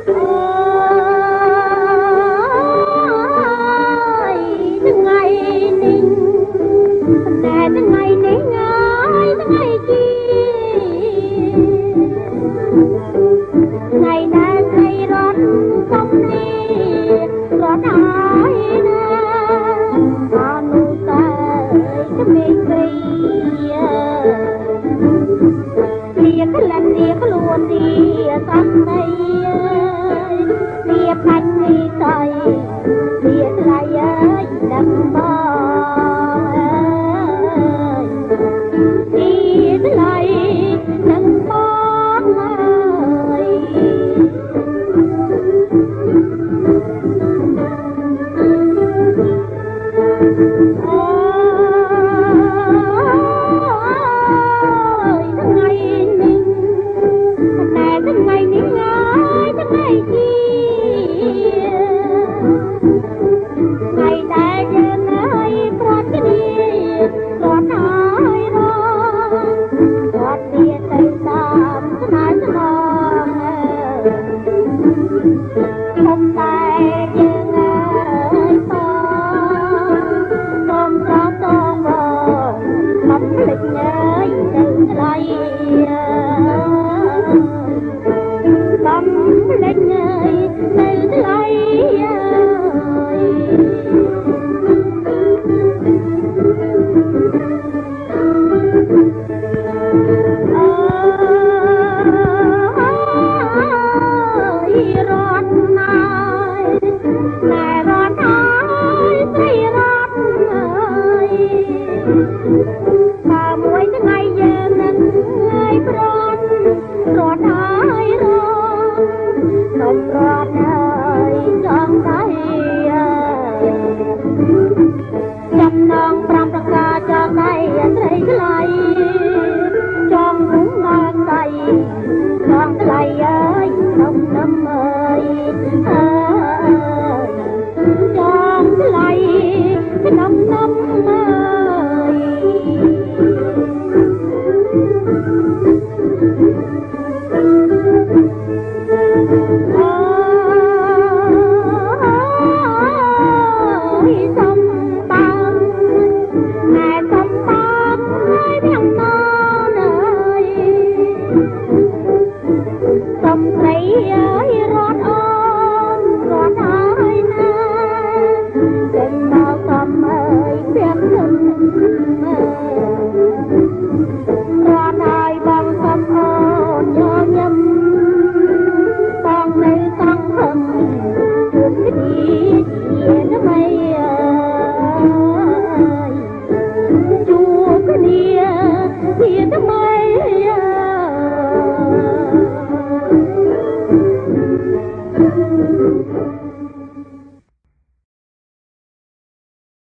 ngày nay cây rót không đi rót ai na anu sai cái mình kia cái lần kia cái luôn đi sang đây kia anh đi say kia lại đâm bò kia lại đâm bò Thank you.